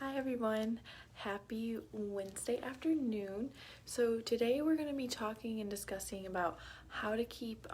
Hi everyone, happy Wednesday afternoon. So today we're going to be talking and discussing about how to keep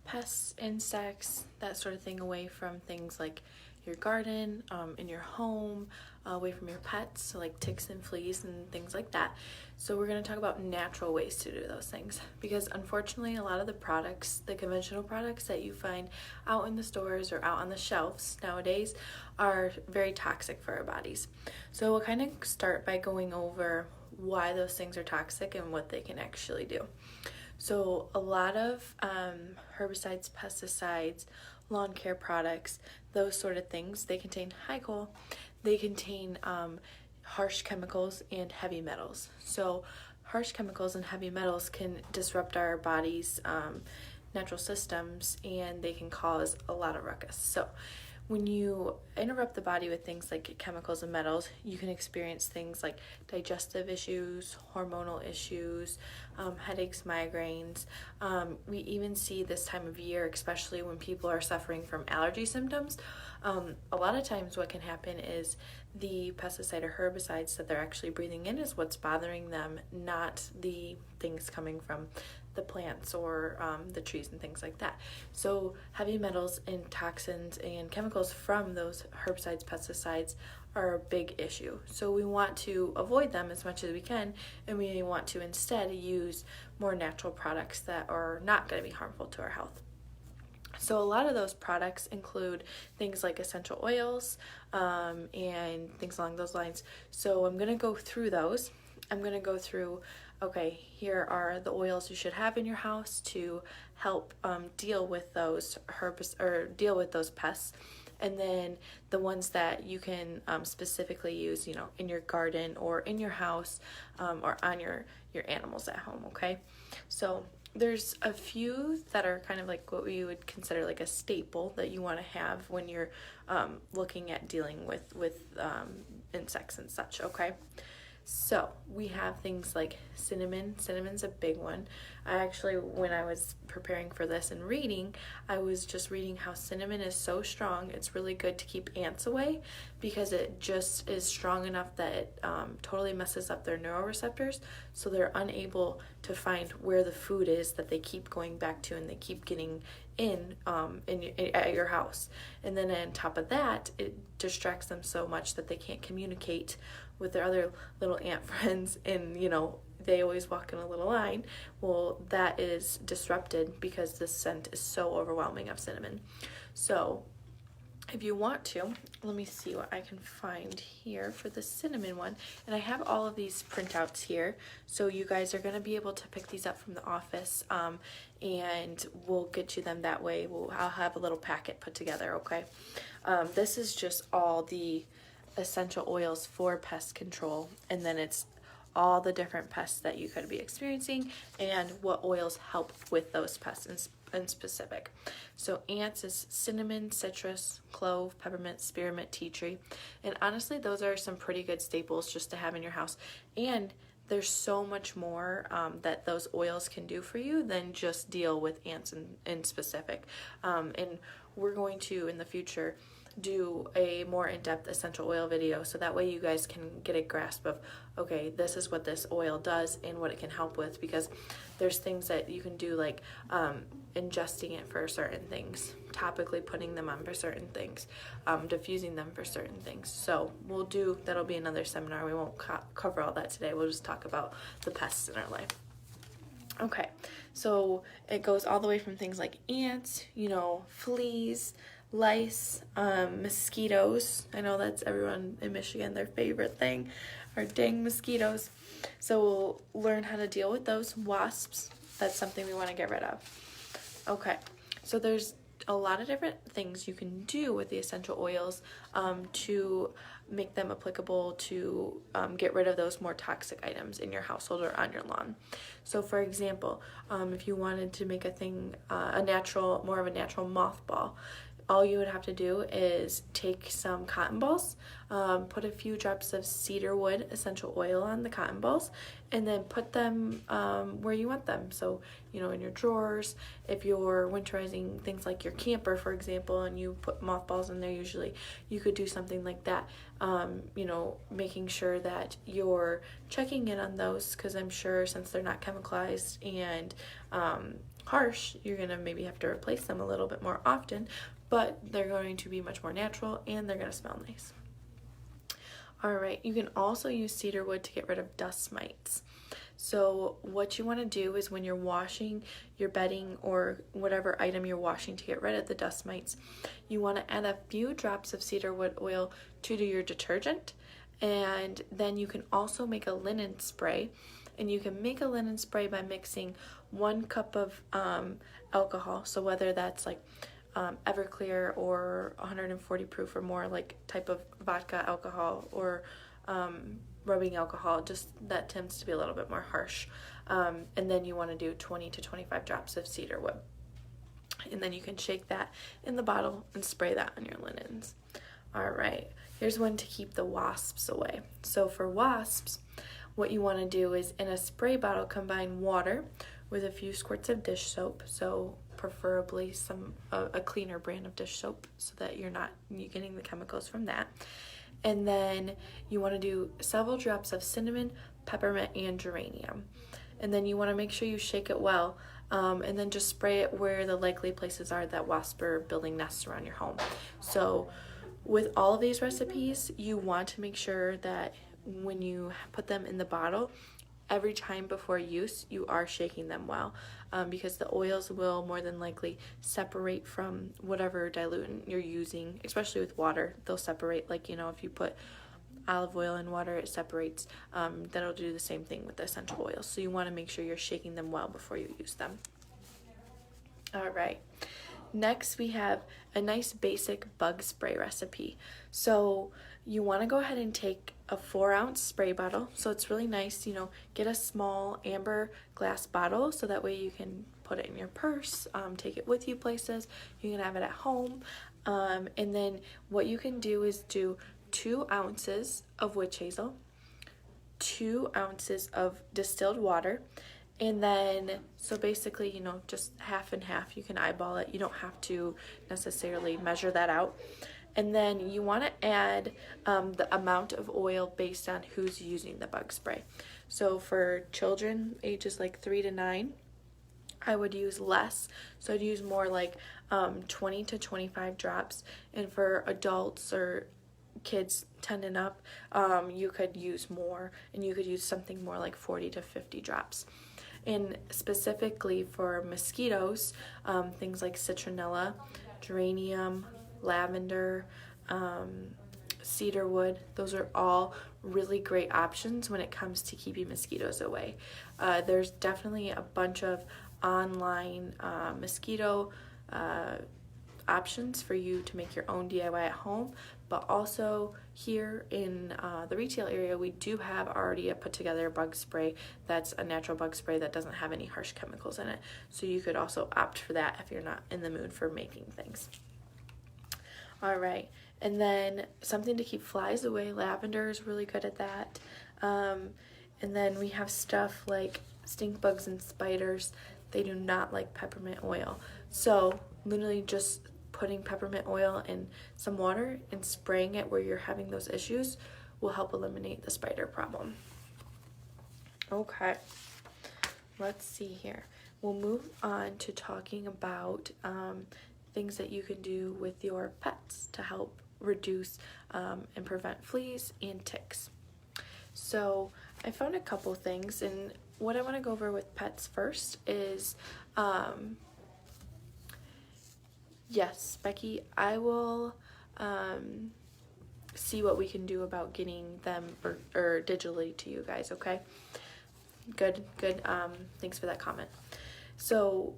pests, insects, that sort of thing away from things like your garden, in your home, away from your pets, so like ticks and fleas and things like that. So we're going to talk about natural ways to do those things because unfortunately a lot of the products, the conventional products that you find out in the stores or out on the shelves nowadays are very toxic for our bodies. So we'll kind of start by going over why those things are toxic and what they can actually do. So a lot of herbicides, pesticides, lawn care products, those sort of things, they contain they contain harsh chemicals and heavy metals. So harsh chemicals and heavy metals can disrupt our body's natural systems, and they can cause a lot of ruckus. So when you interrupt the body with things like chemicals and metals, you can experience things like digestive issues, hormonal issues, headaches, migraines. We even see this time of year, especially when people are suffering from allergy symptoms. A lot of times what can happen is the pesticide or herbicides that they're actually breathing in is what's bothering them, not the things coming from the plants or the trees and things like that. So heavy metals and toxins and chemicals from those herbicides, pesticides are a big issue. So we want to avoid them as much as we can, and we want to instead use more natural products that are not going to be harmful to our health. So a lot of those products include things like essential oils and things along those lines. So I'm going to go through those. I'm going to go through, okay, here are the oils you should have in your house to help deal with those deal with those pests. And then the ones that you can specifically use, in your garden or in your house or on your animals at home, okay? So there's a few that are kind of like what we would consider like a staple that you want to have when you're looking at dealing with insects and such, okay? So we have things like cinnamon. Cinnamon's a big one. I actually, when I was preparing for this and reading, I was just reading how cinnamon is so strong. It's really good to keep ants away because it just is strong enough that it totally messes up their neuroreceptors, so they're unable to find where the food is that they keep going back to and they keep getting at your house. And then on top of that, it distracts them so much that they can't communicate with their other little ant friends, and they always walk in a little line. Well, that is disrupted because the scent is so overwhelming of cinnamon. So if you want to, let me see what I can find here for the cinnamon one. And I have all of these printouts here, so you guys are going to be able to pick these up from the office, and we'll get you them that way. I'll have a little packet put together, okay? This is just all the essential oils for pest control, and then it's all the different pests that you could be experiencing and what oils help with those pests in specific. So ants is cinnamon, citrus, clove, peppermint, spearmint, tea tree, and honestly those are some pretty good staples just to have in your house. And there's so much more that those oils can do for you than just deal with ants in specific. And we're going to in the future do a more in-depth essential oil video, so that way you guys can get a grasp of, okay, this is what this oil does and what it can help with, because there's things that you can do like ingesting it for certain things, topically putting them on for certain things, diffusing them for certain things. So that'll be another seminar. We won't cover all that today. We'll just talk about the pests in our life. Okay, so it goes all the way from things like ants, fleas, lice, mosquitoes. I know that's everyone in Michigan, their favorite thing, are dang mosquitoes. So we'll learn how to deal with those. Wasps, that's something we want to get rid of. Okay, so there's a lot of different things you can do with the essential oils to make them applicable to get rid of those more toxic items in your household or on your lawn. So for example, if you wanted to make more of a natural mothball, all you would have to do is take some cotton balls, put a few drops of cedarwood essential oil on the cotton balls, and then put them where you want them. So, in your drawers. If you're winterizing things like your camper, for example, and you put mothballs in there, usually you could do something like that. Making sure that you're checking in on those, because I'm sure since they're not chemicalized and harsh, you're going to maybe have to replace them a little bit more often, but they're going to be much more natural and they're going to smell nice. All right, you can also use cedarwood to get rid of dust mites. So what you want to do is when you're washing your bedding or whatever item you're washing to get rid of the dust mites, you want to add a few drops of cedarwood oil to your detergent, and then you can also make a linen spray. And you can make a linen spray by mixing 1 cup of alcohol, so whether that's like Everclear or 140 proof or more, like type of vodka alcohol, or rubbing alcohol, just that tends to be a little bit more harsh. And then you want to do 20 to 25 drops of cedarwood. And then you can shake that in the bottle and spray that on your linens. All right, here's one to keep the wasps away. So for wasps, what you want to do is in a spray bottle combine water with a few squirts of dish soap, so preferably a cleaner brand of dish soap, so that you're getting the chemicals from that. And then you want to do several drops of cinnamon, peppermint, and geranium. And then you want to make sure you shake it well, and then just spray it where the likely places are that wasps are building nests around your home. So with all of these recipes, you want to make sure that when you put them in the bottle, every time before use, you are shaking them well, because the oils will more than likely separate from whatever diluent you're using, especially with water. They'll separate, like, if you put olive oil in water, it separates. That'll do the same thing with the essential oils. So you want to make sure you're shaking them well before you use them. All right. Next, we have a nice basic bug spray recipe. So you want to go ahead and take a 4-ounce spray bottle. So it's really nice, get a small amber glass bottle, so that way you can put it in your purse, take it with you places. You can have it at home. And then what you can do is do 2 ounces of witch hazel, 2 ounces of distilled water, and then, so basically, just half and half. You can eyeball it. You don't have to necessarily measure that out. And then you want to add the amount of oil based on who's using the bug spray. So for children ages like 3 to 9, I would use less. So I'd use more like 20 to 25 drops. And for adults or kids 10 and up, you could use more, and you could use something more like 40 to 50 drops. And specifically for mosquitoes, things like citronella, geranium, lavender, cedarwood, those are all really great options when it comes to keeping mosquitoes away. There's definitely a bunch of online mosquito options for you to make your own DIY at home, but also here in the retail area, we do have already a put together bug spray that's a natural bug spray that doesn't have any harsh chemicals in it. So you could also opt for that if you're not in the mood for making things. All right, and then something to keep flies away. Lavender is really good at that. And then we have stuff like stink bugs and spiders. They do not like peppermint oil. So literally just putting peppermint oil in some water and spraying it where you're having those issues will help eliminate the spider problem. Okay, let's see here. We'll move on to talking about things that you can do with your pets to help reduce and prevent fleas and ticks. So I found a couple things, and what I want to go over with pets first is yes, Becky, I will see what we can do about getting them or digitally to you guys, okay? Good. Thanks for that comment. So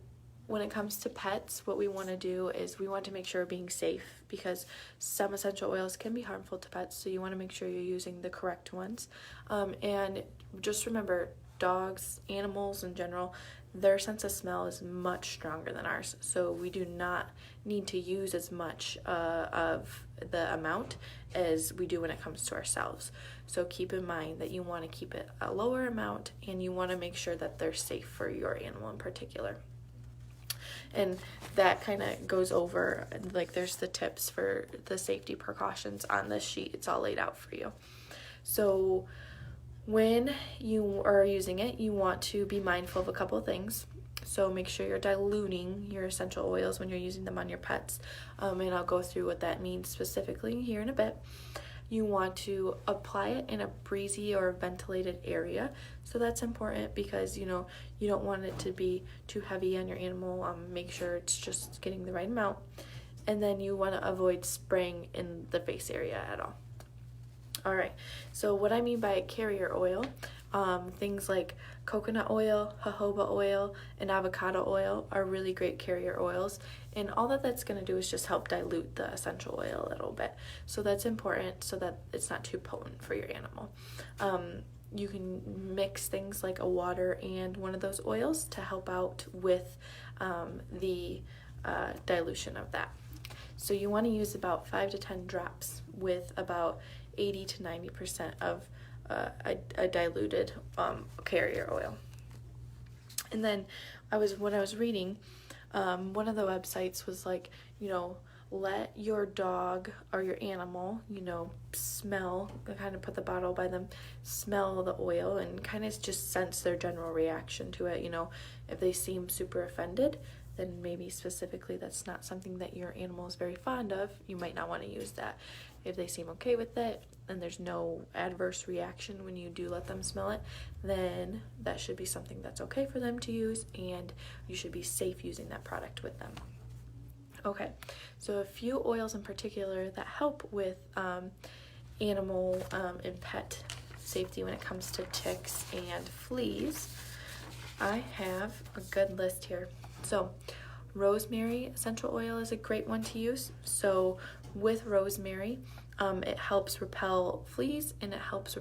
when it comes to pets, what we want to do is we want to make sure we're being safe, because some essential oils can be harmful to pets, so you want to make sure you're using the correct ones. And just remember, dogs, animals in general, their sense of smell is much stronger than ours. So we do not need to use as much of the amount as we do when it comes to ourselves. So keep in mind that you want to keep it a lower amount, and you want to make sure that they're safe for your animal in particular. And that kind of goes over, like, there's the tips for the safety precautions on this sheet. It's all laid out for you. So when you are using it, you want to be mindful of a couple of things. So make sure you're diluting your essential oils when you're using them on your pets. And I'll go through what that means specifically here in a bit. You want to apply it in a breezy or ventilated area. So that's important because, you don't want it to be too heavy on your animal. Make sure it's just getting the right amount. And then you want to avoid spraying in the face area at all. All right, so what I mean by carrier oil, things like coconut oil, jojoba oil, and avocado oil are really great carrier oils. And all that's going to do is just help dilute the essential oil a little bit. So that's important so that it's not too potent for your animal. You can mix things like a water and one of those oils to help out with the dilution of that. So you want to use about 5 to 10 drops with about 80 to 90% of a diluted carrier oil. And then when I was reading, one of the websites was like, let your dog or your animal, smell, kind of put the bottle by them, smell the oil, and kind of just sense their general reaction to it. If they seem super offended, then maybe specifically that's not something that your animal is very fond of. You might not want to use that. If they seem okay with it and there's no adverse reaction when you do let them smell it, then that should be something that's okay for them to use, and you should be safe using that product with them. Okay, so a few oils in particular that help with animal and pet safety when it comes to ticks and fleas. I have a good list here. So rosemary essential oil is a great one to use. So with rosemary, it helps repel fleas, and it helps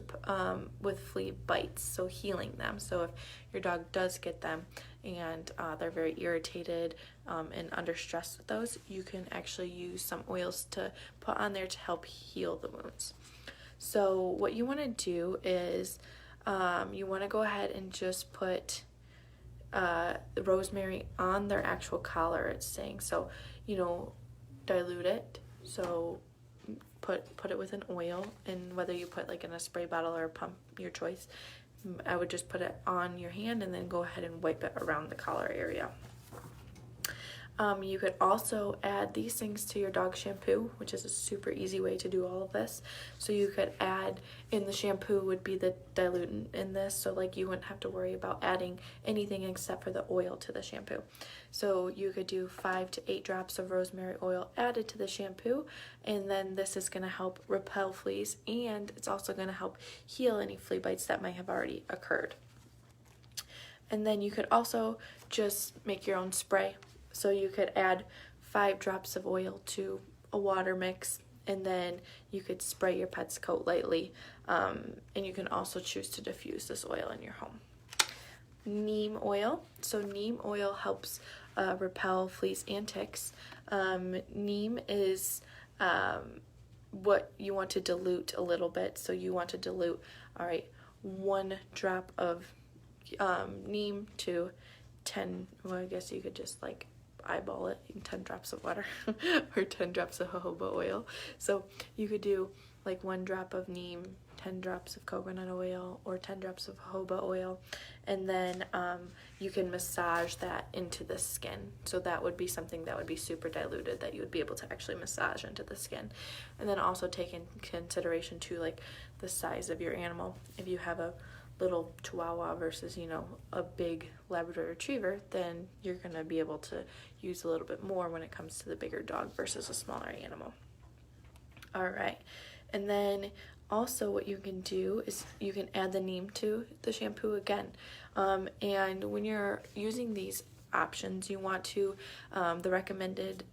with flea bites, so healing them. So if your dog does get them and they're very irritated and under stress with those, you can actually use some oils to put on there to help heal the wounds. So what you want to do is you want to go ahead and just put the rosemary on their actual collar, it's saying. So, dilute it. So put it with an oil, and whether you put like in a spray bottle or a pump, your choice. I would just put it on your hand and then go ahead and wipe it around the collar area. You could also add these things to your dog shampoo, which is a super easy way to do all of this. So you could add in the shampoo would be the dilutant in this, so like you wouldn't have to worry about adding anything except for the oil to the shampoo. So you could do 5 to 8 drops of rosemary oil added to the shampoo, and then this is going to help repel fleas, and it's also going to help heal any flea bites that might have already occurred. And then you could also just make your own spray. So you could add 5 drops of oil to a water mix, and then you could spray your pet's coat lightly, and you can also choose to diffuse this oil in your home. Neem oil. So neem oil helps repel fleas and ticks. Neem is what you want to dilute a little bit. So you want to dilute, 1 drop of neem to 10, I guess you could just like eyeball it in 10 drops of water or 10 drops of jojoba oil. So you could do like 1 drop of neem, 10 drops of coconut oil, or 10 drops of jojoba oil, and then you can massage that into the skin. So that would be something that would be super diluted that you would be able to actually massage into the skin. And then also take in consideration too, like the size of your animal. If you have a little Chihuahua versus, a big Labrador Retriever, then you're going to be able to use a little bit more when it comes to the bigger dog versus a smaller animal. All right. And then also what you can do is you can add the neem to the shampoo again. And when you're using these options, you want to, the recommended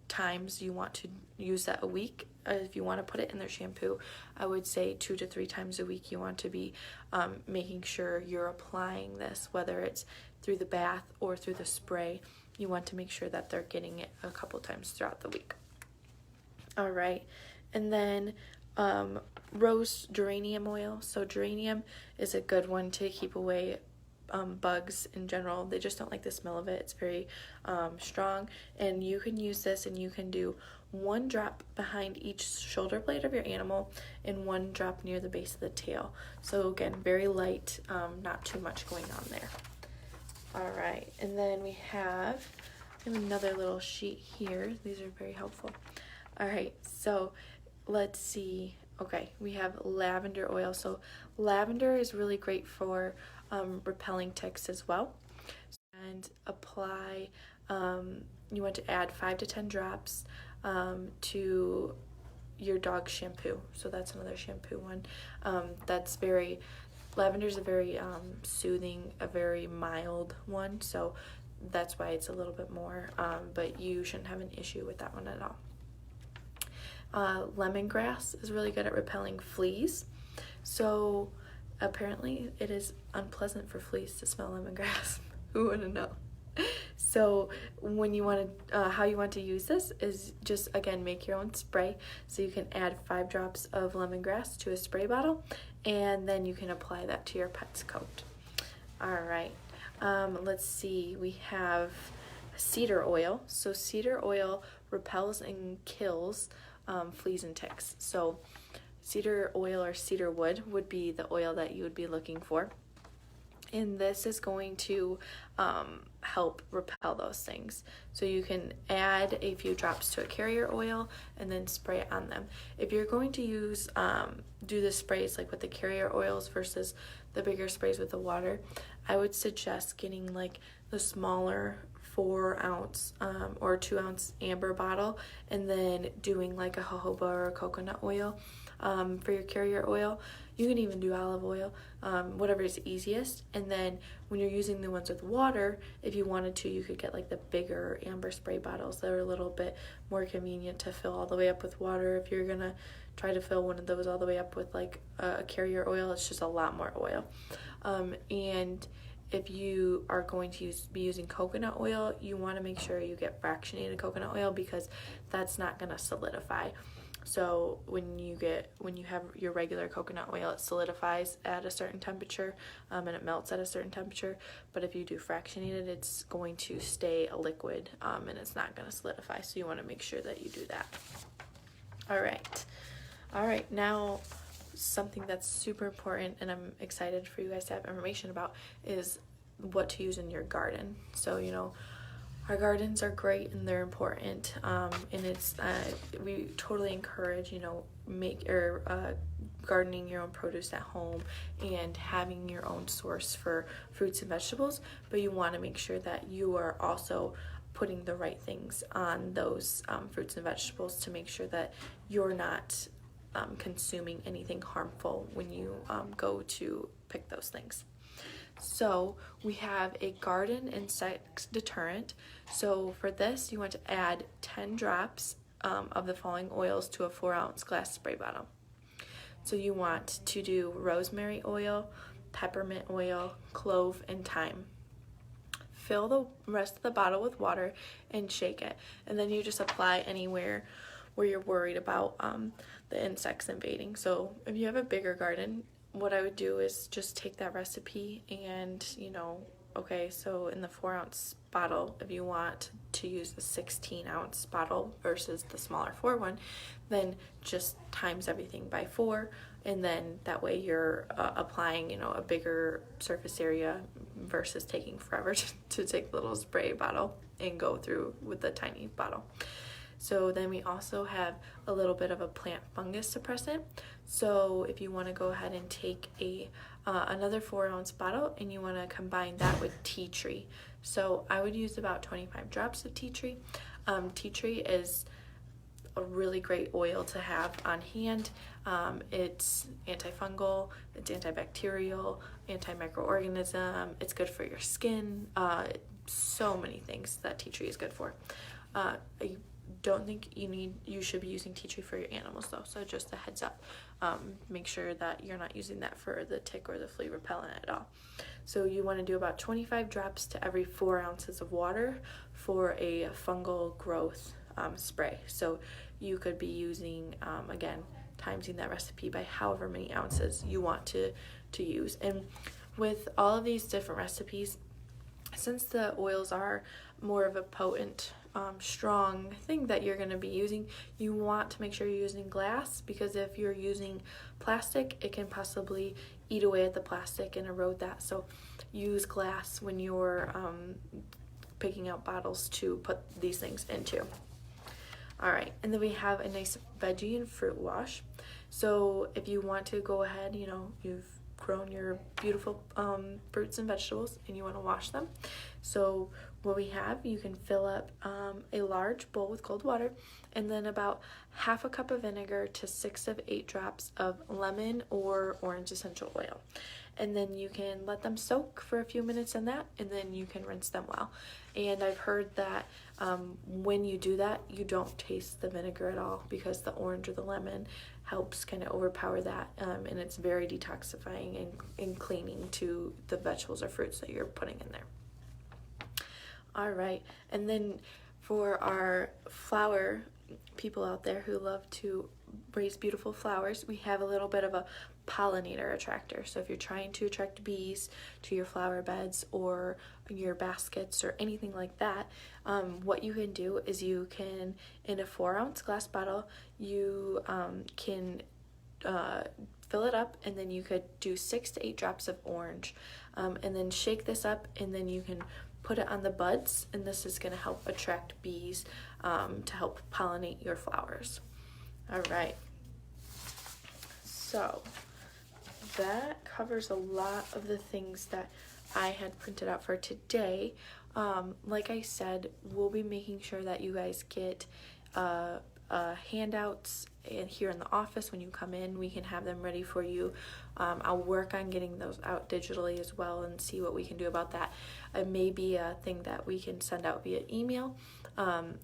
times you want to use that a week. If you want to put it in their shampoo, I would say 2 to 3 times a week you want to be making sure you're applying this, whether it's through the bath or through the spray. You want to make sure that they're getting it a couple times throughout the week. All right, and then rose geranium oil. So geranium is a good one to keep away bugs in general. They just don't like the smell of it. It's very strong, and you can use this, and you can do 1 drop behind each shoulder blade of your animal and 1 drop near the base of the tail. So again, very light, not too much going on there. All right, and then we have another little sheet here. These are very helpful. All right, so let's see. Okay, we have lavender oil. So lavender is really great for repelling ticks as well. And apply, you want to add 5 to 10 drops to your dog's shampoo. So that's another shampoo one. Lavender is a very soothing, a very mild one. So that's why it's a little bit more, but you shouldn't have an issue with that one at all. Lemongrass is really good at repelling fleas. So apparently it is unpleasant for fleas to smell lemongrass. Who wouldn't know? So when you want to, how you want to use this is just, again, make your own spray. So you can add 5 drops of lemongrass to a spray bottle, and then you can apply that to your pet's coat. All right, let's see, we have cedar oil. So cedar oil repels and kills fleas and ticks. So cedar oil or cedar wood would be the oil that you would be looking for. And this is going to help repel those things. So you can add a few drops to a carrier oil and then spray it on them. If you're going to use, do the sprays like with the carrier oils versus the bigger sprays with the water, I would suggest getting like the smaller 4-ounce or 2-ounce amber bottle, and then doing like a jojoba or a coconut oil for your carrier oil. You can even do olive oil, whatever is easiest. And then when you're using the ones with water, if you wanted to, you could get like the bigger amber spray bottles that are a little bit more convenient to fill all the way up with water. If you're gonna try to fill one of those all the way up with like a carrier oil, it's just a lot more oil. And if you are going to be using coconut oil, you want to make sure you get fractionated coconut oil, because that's not going to solidify. So when you have your regular coconut oil, it solidifies at a certain temperature, and it melts at a certain temperature. But if you do fractionated, it's going to stay a liquid, and it's not going to solidify. So you want to make sure that you do that. All right, now something that's super important and I'm excited for you guys to have information about is what to use in your garden. So, you know, our gardens are great and they're important, and it's we totally encourage, you know, gardening your own produce at home and having your own source for fruits and vegetables, but you want to make sure that you are also putting the right things on those fruits and vegetables to make sure that you're not consuming anything harmful when you go to pick those things. So we have a garden insect deterrent. So for this, you want to add 10 drops of the following oils to a 4-ounce glass spray bottle. So you want to do rosemary oil, peppermint oil, clove, and thyme. Fill the rest of the bottle with water and shake it, and then you just apply anywhere where you're worried about the insects invading. So if you have a bigger garden, what I would do is just take that recipe and, you know, okay, so in the 4-ounce bottle, if you want to use the 16-ounce bottle versus the smaller 4 one, then just times everything by 4, and then that way you're applying, you know, a bigger surface area versus taking forever to take the little spray bottle and go through with the tiny bottle. So then we also have a little bit of a plant fungus suppressant. So if you want to go ahead and take another 4-ounce bottle and you want to combine that with tea tree. So I would use about 25 drops of tea tree. Tea tree is a really great oil to have on hand. It's antifungal, it's antibacterial, antimicroorganism, it's good for your skin, so many things that tea tree is good for. don't think you should be using tea tree for your animals though, so just a heads up. Make sure that you're not using that for the tick or the flea repellent at all. So you want to do about 25 drops to every 4 ounces of water for a fungal growth spray. So you could be using, again, timesing that recipe by however many ounces you want to use. And with all of these different recipes, since the oils are more of a potent, strong thing that you're going to be using, you want to make sure you're using glass, because if you're using plastic, it can possibly eat away at the plastic and erode that. So use glass when you're picking out bottles to put these things into. All right, and then we have a nice veggie and fruit wash. So if you want to go ahead, you've grown your beautiful fruits and vegetables and you want to wash them. So what we have, you can fill up a large bowl with cold water, and then about half a cup of vinegar to 6 of 8 drops of lemon or orange essential oil. And then you can let them soak for a few minutes in that, and then you can rinse them well. And I've heard that when you do that, you don't taste the vinegar at all, because the orange or the lemon helps kind of overpower that, and it's very detoxifying and cleaning to the vegetables or fruits that you're putting in there. All right, and then for our flower people out there who love to raise beautiful flowers, we have a little bit of a pollinator attractor. So if you're trying to attract bees to your flower beds or your baskets or anything like that, what you can do is you can, in a 4-ounce glass bottle, you can fill it up, and then you could do 6 to 8 drops of orange, and then shake this up, and then you can put it on the buds, and this is going to help attract bees to help pollinate your flowers. All right, so that covers a lot of the things that I had printed out for today. Like I said, we'll be making sure that you guys get handouts, and here in the office when you come in, we can have them ready for you. I'll work on getting those out digitally as well and see what we can do about that. It may be a thing that we can send out via email,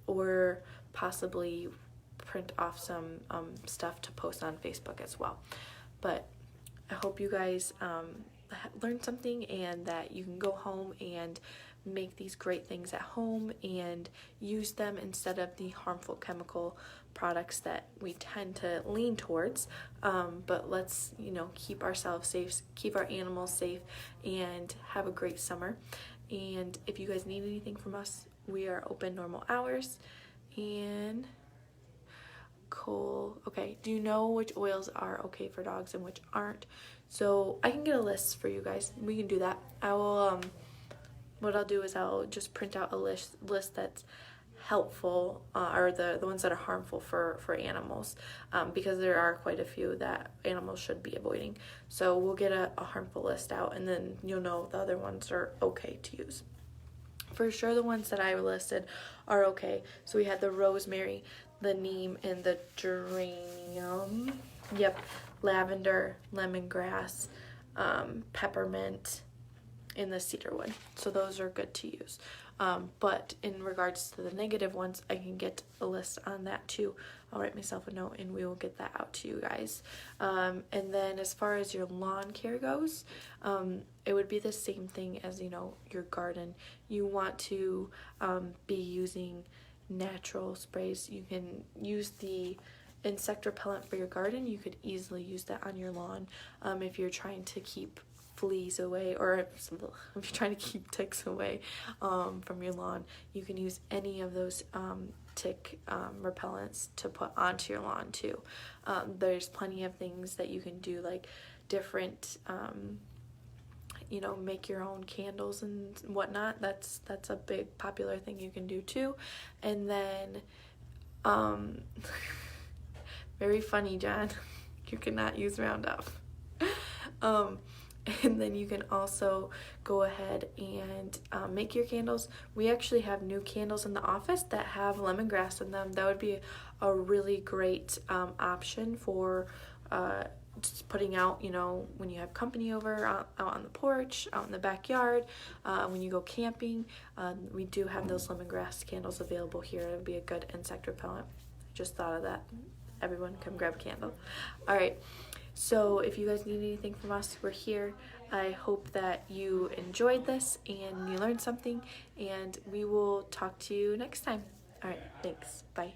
or possibly print off some stuff to post on Facebook as well. But I hope you guys learned something, and that you can go home and make these great things at home and use them instead of the harmful chemical products that we tend to lean towards. But let's keep ourselves safe, keep our animals safe, and have a great summer. And if you guys need anything from us, we are open normal hours. And cool. Okay, do you know which oils are okay for dogs and which aren't? So I can get a list for you guys. We can do that. I will what I'll do is I'll just print out a list that's helpful, or the ones that are harmful for animals, because there are quite a few that animals should be avoiding. So we'll get a harmful list out, and then you'll know the other ones are okay to use. For sure, the ones that I listed are okay. So we had the rosemary, the neem, and the geranium. Yep, lavender, lemongrass, peppermint, and the cedarwood. So those are good to use. But in regards to the negative ones, I can get a list on that too. I'll write myself a note and we will get that out to you guys. And then as far as your lawn care goes, it would be the same thing as, your garden. You want to be using natural sprays. You can use the insect repellent for your garden. You could easily use that on your lawn if you're trying to keep fleas away, or if you're trying to keep ticks away from your lawn. You can use any of those tick repellents to put onto your lawn too. There's plenty of things that you can do, like different make your own candles and whatnot. That's a big popular thing you can do too. And then very funny, John, you cannot use Roundup. And then you can also go ahead and make your candles. We actually have new candles in the office that have lemongrass in them. That would be a really great option for just putting out, you know, when you have company over, out on the porch, out in the backyard, when you go camping. We do have those lemongrass candles available here. It would be a good insect repellent. Just thought of that. Everyone come grab a candle. All right, so if you guys need anything from us, we're here. I hope that you enjoyed this and you learned something, and we will talk to you next time. All right, thanks. Bye.